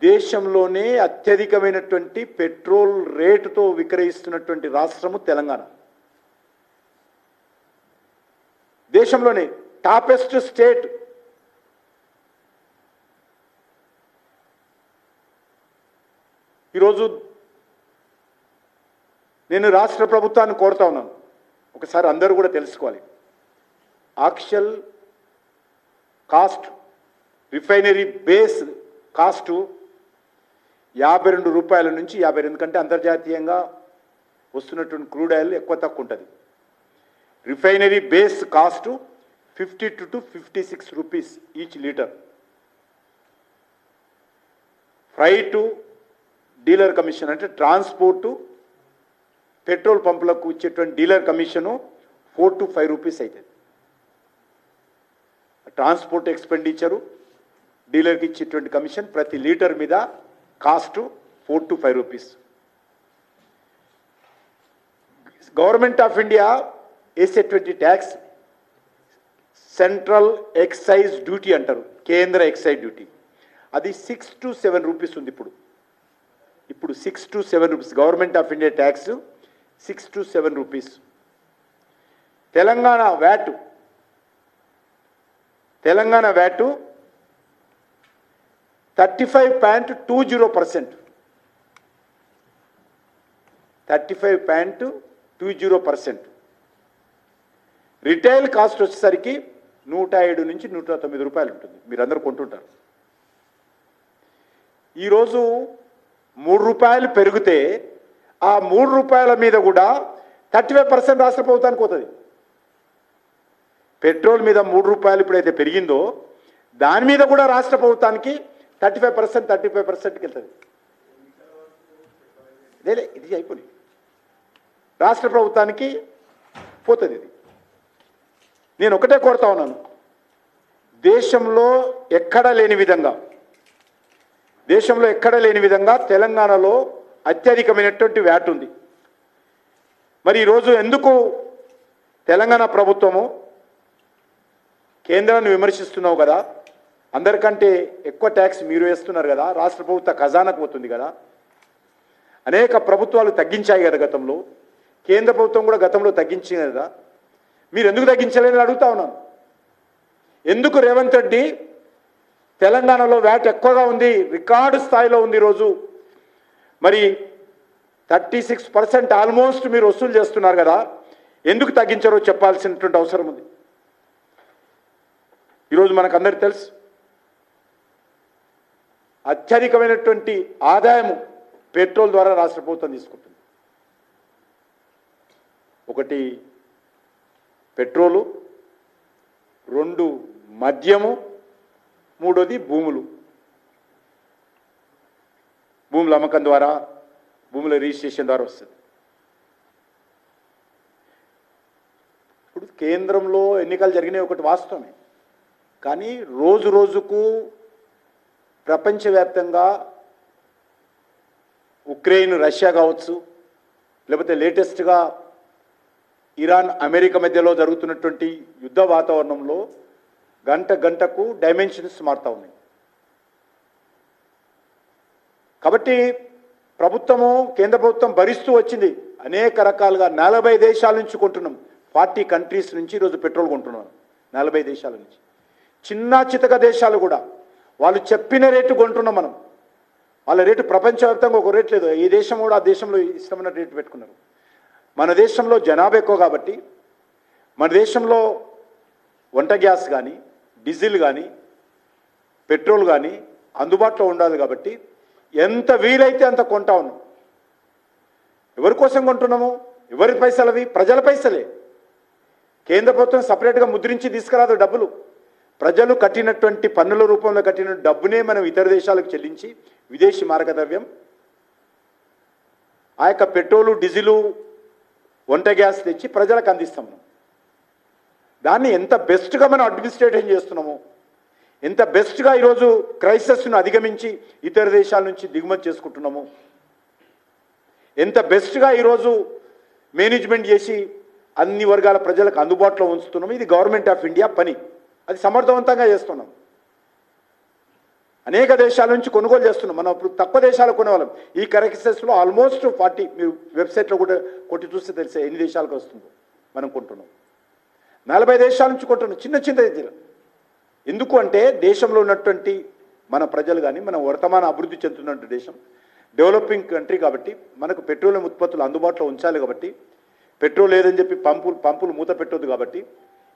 దేశంలోనే అత్యధికమైనటువంటి పెట్రోల్ రేటుతో విక్రయిస్తున్నటువంటి రాష్ట్రము తెలంగాణ. దేశంలోనే టాపెస్ట్ స్టేట్. ఈరోజు నేను రాష్ట్ర ప్రభుత్వాన్ని కోరుతా ఉన్నాను, ఒకసారి అందరూ కూడా తెలుసుకోవాలి. Actual cost, refinery base cost 52 రూపాయల నుంచి 50, ఎందుకంటే అంతర్జాతీయంగా వస్తున్నటువంటి క్రూడ్ ఆయిల్ ఎక్కువ తక్కువ ఉంటుంది. Refinery base cost 52 to 56 rupees each litre. Freight, dealer commission అంటే ట్రాన్స్పోర్టు, పెట్రోల్ పంపులకు ఇచ్చేటువంటి డీలర్ కమిషను 4 to 5 రూపీస్ అవుతుంది. ట్రాన్స్పోర్ట్ ఎక్స్పెండిచరు, డీలర్కి ఇచ్చేటువంటి కమిషన్ ప్రతి లీటర్ మీద cost 4 to 5 rupees. Government of India వేసేటువంటి ట్యాక్స్ సెంట్రల్ ఎక్సైజ్ డ్యూటీ అంటారు, కేంద్ర ఎక్సైజ్ డ్యూటీ, అది 6 to 7 రూపీస్ ఉంది. ఇప్పుడు 6 to 7 rupees government of India tax 6 to 7 rupees. Telangana VAT 35.20%. 35.20%. Retail cost వచ్చేసరికి 107 నుంచి 109 రూపాయలు ఉంటుంది. మీరందరూ కొంటుంటారు. ఈరోజు 3 రూపాయలు పెరిగితే ఆ 3 రూపాయల మీద కూడా 35% రాష్ట్ర ప్రభుత్వానికి పోతుంది. పెట్రోల్ మీద 3 రూపాయలు ఇప్పుడైతే పెరిగిందో దాని మీద కూడా రాష్ట్ర ప్రభుత్వానికి 35%కి వెళ్తుంది. ఇది అయిపోయింది. రాష్ట్ర ప్రభుత్వానికి పోతుంది ఇది. నేను ఒకటే కోరుతా ఉన్నాను, దేశంలో ఎక్కడా లేని విధంగా తెలంగాణలో అత్యధికమైనటువంటి వ్యాట్ ఉంది. మరి ఈరోజు ఎందుకు తెలంగాణ ప్రభుత్వము కేంద్రాన్ని విమర్శిస్తున్నావు కదా, అందరికంటే ఎక్కువ ట్యాక్స్ మీరు వేస్తున్నారు కదా, రాష్ట్ర ప్రభుత్వ ఖజానాకు పోతుంది కదా, అనేక ప్రభుత్వాలు తగ్గించాయి కదా గతంలో, కేంద్ర ప్రభుత్వం కూడా గతంలో తగ్గించింది కదా, మీరు ఎందుకు తగ్గించలేదని అడుగుతా ఉన్నాను. ఎందుకు రేవంత్ రెడ్డి తెలంగాణలో వ్యాట్ ఎక్కువగా ఉంది, రికార్డు స్థాయిలో ఉంది ఈరోజు, మరి 36% ఆల్మోస్ట్ మీరు వసూలు చేస్తున్నారు కదా, ఎందుకు తగ్గించారో చెప్పాల్సినటువంటి అవసరం ఉంది. ఈరోజు మనకు అందరికీ తెలుసు, అత్యధికమైనటువంటి ఆదాయము పెట్రోల్ ద్వారా రాష్ట్ర ప్రభుత్వం తీసుకుంటుంది. ఒకటి పెట్రోలు, 2 మద్యము, 3వది భూముల అమ్మకం ద్వారా, భూముల రిజిస్ట్రేషన్ ద్వారా వస్తుంది. ఇప్పుడు కేంద్రంలో ఎన్నికలు జరిగినాయి ఒకటి వాస్తవమే, కానీ రోజు రోజుకు ప్రపంచవ్యాప్తంగా ఉక్రెయిన్ రష్యా కావచ్చు, లేకపోతే లేటెస్ట్గా ఇరాన్ అమెరికా మధ్యలో జరుగుతున్నటువంటి యుద్ధ వాతావరణంలో గంటకు డైమెన్షన్స్ మారుతూ ఉన్నాయి. కాబట్టి కేంద్ర ప్రభుత్వం భరిస్తూ వచ్చింది. అనేక రకాలుగా 40 దేశాల నుంచి కొంటున్నాం, 40 కంట్రీస్ నుంచి ఈరోజు పెట్రోల్ కొంటున్నాం. 40 దేశాల నుంచి, చిన్న చితక దేశాలు కూడా వాళ్ళు చెప్పిన రేటు కొంటున్నాం మనం. వాళ్ళ రేటు ప్రపంచవ్యాప్తంగా ఒక రేట్ లేదు, ఈ దేశం కూడా ఆ దేశంలో ఇష్టమైన రేటు పెట్టుకున్నారు. మన దేశంలో జనాభా ఎక్కువ కాబట్టి, మన దేశంలో వంట గ్యాస్ కానీ, డీజిల్ కానీ, పెట్రోల్ కానీ అందుబాటులో ఉండాలి కాబట్టి ఎంత వీలైతే అంత కొంటా ఉన్నాం. ఎవరి కోసం కొంటున్నాము? ఎవరి పైసలు అవి? ప్రజల పైసలే. కేంద్ర ప్రభుత్వం సపరేట్గా ముద్రించి తీసుకురాదు డబ్బులు. ప్రజలు కట్టినటువంటి పన్నుల రూపంలో కట్టిన డబ్బునే మనం ఇతర దేశాలకు చెల్లించి విదేశీ మార్గద్రవ్యం, ఆ యొక్క పెట్రోలు, డీజిలు, వంట గ్యాస్ తెచ్చి ప్రజలకు అందిస్తాం. దాన్ని ఎంత బెస్ట్గా మనం అడ్మినిస్ట్రేషన్ చేస్తున్నాము, ఎంత బెస్ట్గా ఈరోజు క్రైసిస్ను అధిగమించి ఇతర దేశాల నుంచి దిగుమతి చేసుకుంటున్నాము, ఎంత బెస్ట్గా ఈరోజు మేనేజ్మెంట్ చేసి అన్ని వర్గాల ప్రజలకు అందుబాటులో ఉంచుతున్నాము. ఇది గవర్నమెంట్ ఆఫ్ ఇండియా పని, అది సమర్థవంతంగా చేస్తున్నాం. అనేక దేశాల నుంచి కొనుగోలు చేస్తున్నాం. మనం ఇప్పుడు తక్కువ దేశాలు కొనేవాళ్ళం, ఈ క్రైసిస్లో ఆల్మోస్ట్ 40, మీరు వెబ్సైట్లో కూడా కొట్టి చూస్తే తెలిసే ఎన్ని దేశాలకు వస్తుందో మనం కొంటున్నాం. 40 దేశాల నుంచి కొంటున్నాం, చిన్న దగ్గర. ఎందుకు అంటే దేశంలో ఉన్నటువంటి మన ప్రజలు కానీ, మన వర్తమాన అభివృద్ధి చెందుతున్నటువంటి దేశం, డెవలపింగ్ కంట్రీ కాబట్టి మనకు పెట్రోలియం ఉత్పత్తులు అందుబాటులో ఉంచాలి కాబట్టి, పెట్రోల్ లేదని చెప్పి పంపులు మూత పెట్టొద్దు కాబట్టి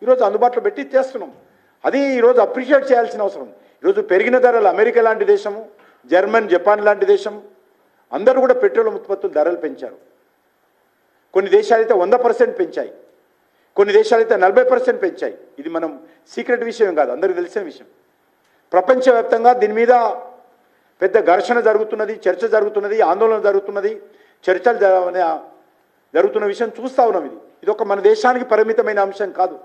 ఈరోజు అందుబాటులో పెట్టి చేస్తున్నాం. అది ఈరోజు అప్రిషియేట్ చేయాల్సిన అవసరం. ఈరోజు పెరిగిన ధరలు అమెరికా లాంటి దేశము, జర్మన్, జపాన్ లాంటి దేశం అందరూ కూడా పెట్రోలియం ఉత్పత్తుల ధరలు పెంచారు. కొన్ని దేశాలైతే 100% పెంచాయి, కొన్ని దేశాలైతే 40% పెంచాయి. ఇది మనం సీక్రెట్ విషయం కాదు, అందరికీ తెలిసిన విషయం. ప్రపంచవ్యాప్తంగా దీని మీద పెద్ద ఘర్షణ జరుగుతున్నది, చర్చ జరుగుతున్నది, ఆందోళన జరుగుతున్నది, చర్చలు జరుగుతున్న విషయం చూస్తూ ఉన్నాం. ఇది ఒక మన దేశానికి పరిమితమైన అంశం కాదు,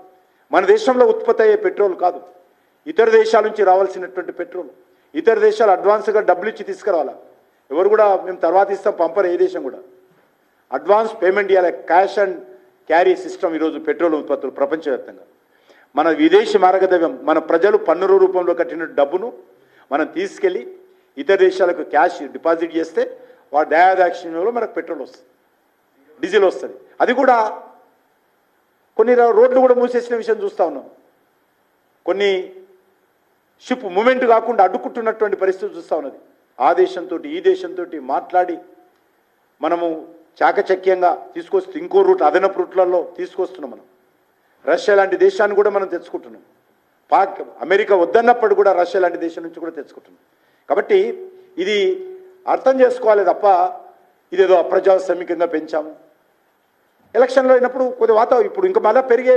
మన దేశంలో ఉత్పత్తి అయ్యే పెట్రోల్ కాదు, ఇతర దేశాల నుంచి రావాల్సినటువంటి పెట్రోల్. ఇతర దేశాలు అడ్వాన్స్గా డబ్బులు ఇచ్చి తీసుకురావాలా. ఎవరు కూడా మేము తర్వాత ఇస్తాం పంపరు, ఏ దేశం కూడా అడ్వాన్స్ పేమెంట్ ఇవ్వాలి. క్యాష్ అండ్ క్యారీ సిస్టమ్ ఈరోజు పెట్రోల్ ఉత్పత్తులు ప్రపంచవ్యాప్తంగా. మన విదేశీ మార్గద్రవ్యం, మన ప్రజలు పన్నుల రూపంలో కట్టిన డబ్బును మనం తీసుకెళ్ళి ఇతర దేశాలకు క్యాష్ డిపాజిట్ చేస్తే వాడు దయాదాక్షిణ్యంలో మనకు పెట్రోల్ వస్తుంది, డీజిల్ వస్తుంది. అది కూడా కొన్ని రోడ్లు కూడా మూసేసిన విషయం చూస్తూ ఉన్నాం. కొన్ని షిప్ మూమెంట్ కాకుండా అడ్డుకుంటున్నటువంటి పరిస్థితి చూస్తూ ఉన్నది. ఆ దేశంతో ఈ దేశంతో మాట్లాడి మనము చాకచక్యంగా తీసుకొస్తూ ఇంకో రూట్, అదనపు రూట్లలో తీసుకొస్తున్నాం. మనం రష్యా లాంటి దేశాన్ని కూడా మనం తెచ్చుకుంటున్నాం. అమెరికా వద్దన్నప్పుడు కూడా రష్యా లాంటి దేశం నుంచి కూడా తెచ్చుకుంటున్నాం. కాబట్టి ఇది అర్థం చేసుకోవాలి తప్ప ఇదేదో అప్రజాస్వామికంగా పెంచాము. ఎలక్షన్లో అయినప్పుడు కొద్ది ఇప్పుడు ఇంకా మళ్ళీ పెరిగే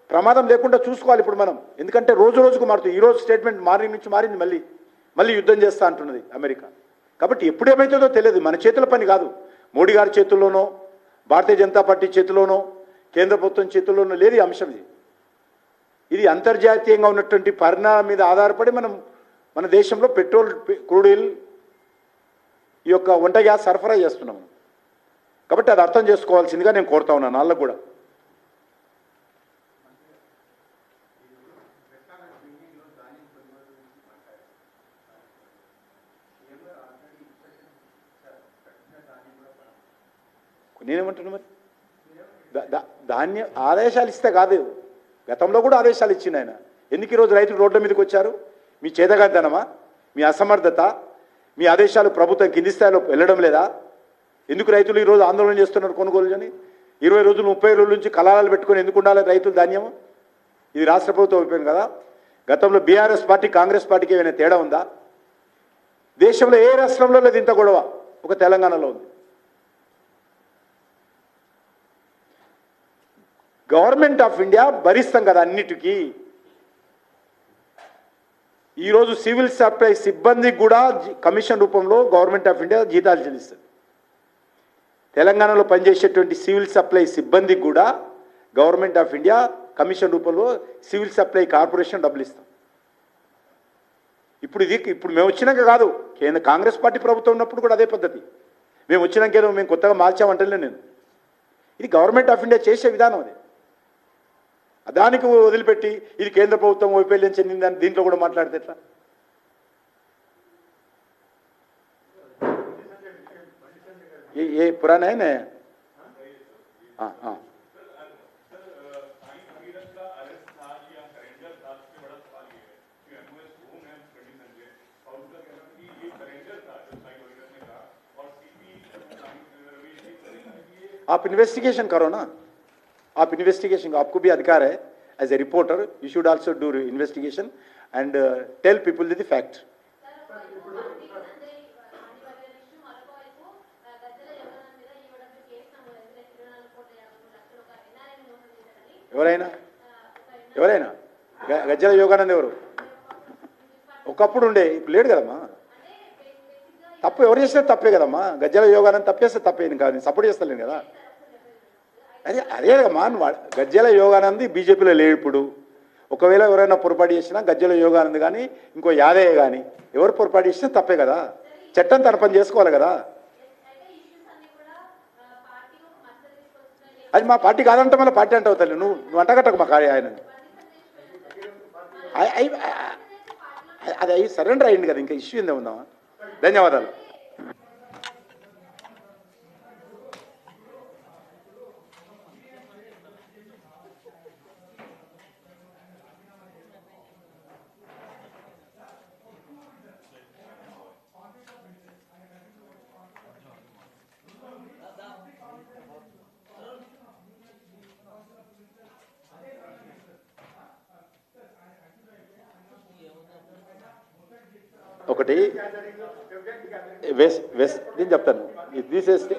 ప్రమాదం లేకుండా చూసుకోవాలి ఇప్పుడు మనం. ఎందుకంటే రోజు రోజుకు మారుతుంది. ఈరోజు స్టేట్మెంట్ మార్నింగ్ నుంచి మారింది, మళ్ళీ యుద్ధం చేస్తా అంటున్నది అమెరికా. కాబట్టి ఎప్పుడేమవుతుందో తెలియదు, మన చేతుల పని కాదు. మోడీ గారి చేతుల్లోనో, భారతీయ జనతా పార్టీ చేతిలోనో, కేంద్ర ప్రభుత్వం చేతుల్లోనూ లేదు ఈ అంశం. ఇది అంతర్జాతీయంగా ఉన్నటువంటి పరిణామాల మీద ఆధారపడి మన దేశంలో పెట్రోల్, క్రూడ్ ఆయిల్, ఈ యొక్క వంట గ్యాస్ సరఫరా చేస్తున్నాము. కాబట్టి అది అర్థం చేసుకోవాల్సిందిగా నేను కోరుతా ఉన్నాను వాళ్ళకు కూడా. నేనేమంటున్నా మరి ధాన్యం ఆదేశాలు ఇస్తే కాదు, గతంలో కూడా ఆదేశాలు ఇచ్చింది ఆయన. ఎందుకు ఈరోజు రైతులు రోడ్ల మీదకి వచ్చారు? మీ చేతగాదనమా, మీ అసమర్థత, మీ ఆదేశాలు ప్రభుత్వం కింది స్థాయిలో వెళ్ళడం లేదా? ఎందుకు రైతులు ఈరోజు ఆందోళన చేస్తున్నారు కొనుగోలు అని? 20 రోజులు 30 రోజుల నుంచి కలాలాలు పెట్టుకొని ఎందుకు ఉండాలి రైతులు ధాన్యం? ఇది రాష్ట్ర ప్రభుత్వం అయిపోయింది కదా. గతంలో బీఆర్ఎస్ పార్టీ, కాంగ్రెస్ పార్టీకి ఏమైనా తేడా ఉందా? దేశంలో ఏ రాష్ట్రంలో లేదు ఇంత గొడవ, ఒక తెలంగాణలో ఉంది. గవర్నమెంట్ ఆఫ్ ఇండియా భరిస్తాం కదా అన్నిటికీ. ఈరోజు సివిల్ సప్లై సిబ్బందికి కూడా కమిషన్ రూపంలో గవర్నమెంట్ ఆఫ్ ఇండియా జీతాలు చెల్లిస్తుంది. తెలంగాణలో పనిచేసేటువంటి సివిల్ సప్లై సిబ్బందికి కూడా గవర్నమెంట్ ఆఫ్ ఇండియా కమిషన్ రూపంలో సివిల్ సప్లై కార్పొరేషన్ డబ్బులు ఇస్తాం. ఇప్పుడు మేము వచ్చినాక కాదు, కాంగ్రెస్ పార్టీ ప్రభుత్వం ఉన్నప్పుడు కూడా అదే పద్ధతి. మేము వచ్చినాక ఏదో మేము కొత్తగా మార్చామంటలే నేను. ఇది గవర్నమెంట్ ఆఫ్ ఇండియా చేసే విధానం. అది దానికి వదిలిపెట్టి ఇది కేంద్ర ప్రభుత్వం వైఫల్యం చెందిందని దీంట్లో కూడా మాట్లాడితే ఎట్లా? ये पुराना है ना? हाँ हाँ आप इन्वेस्टिगेशन करो ना, आप इन्वेस्टिगेशन, आपको भी अधिकार है as a reporter. You should also do investigation and tell people the fact. ఎవరైనా గజ్జల యోగానంద్ ఎవరు? ఒకప్పుడు ఉండే, ఇప్పుడు లేడు కదమ్మా. తప్పు ఎవరు చేసినా తప్పే కదమ్మా. గజ్జల యోగానంద్ తప్పేస్తే తప్పేది కాదు, నేను సపోర్ట్ చేస్తలేను కదా. అదే కదమ్మా. గజ్జల యోగానంద్ బీజేపీలో లేడు ఇప్పుడు. ఒకవేళ ఎవరైనా పొరపాటు చేసినా గజ్జల యోగానంద్ కానీ ఇంకో యాదయ్య కానీ ఎవరు పొరపాటు చేసినా తప్పే కదా. చట్టం తన పని చేసుకోవాలి కదా. అది మా పార్టీ కాదంటే మళ్ళీ పార్టీ అంటే అవుతాను. నువ్వు అంటగట్టకు మా ఆయన. అది సరెండర్ అయ్యింది కదా, ఇంకా ఇష్యూ ఏందో ఉందామా. ధన్యవాదాలు. ఒకటి వెస్ట్ నేను చెప్తాను. తీసేస్తే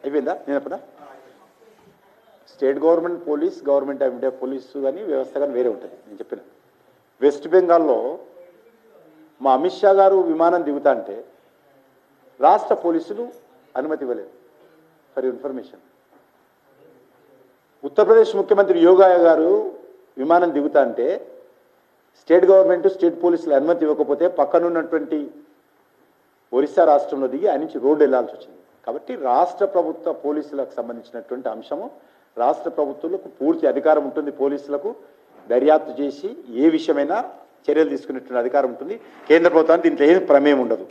అయిపోయిందా? నేను చెప్పనా? State government police, government of India police కానీ వ్యవస్థ కానీ వేరే ఉంటుంది. నేను చెప్పిన వెస్ట్ బెంగాల్లో మా అమిత్ షా గారు విమానం దిగుతా అంటే రాష్ట్ర పోలీసులు అనుమతి ఇవ్వలేదు. ఫర్ ఇన్ఫర్మేషన్, ఉత్తరప్రదేశ్ ముఖ్యమంత్రి యోగా గారు విమానం దిగుతా అంటే స్టేట్ గవర్నమెంట్, స్టేట్ పోలీసులు అనుమతి ఇవ్వకపోతే పక్కనున్నటువంటి ఒరిస్సా రాష్ట్రంలో దిగి ఆయన నుంచి రోడ్డు వెళ్లాల్సి వచ్చింది. కాబట్టి రాష్ట్ర ప్రభుత్వ పోలీసులకు సంబంధించినటువంటి అంశము రాష్ట్ర ప్రభుత్వాలకు పూర్తి అధికారం ఉంటుంది. పోలీసులకు దర్యాప్తు చేసి ఏ విషయమైనా చర్యలు తీసుకునేటువంటి అధికారం ఉంటుంది. కేంద్ర ప్రభుత్వానికి దీంట్లో ఏం ప్రమేయం ఉండదు.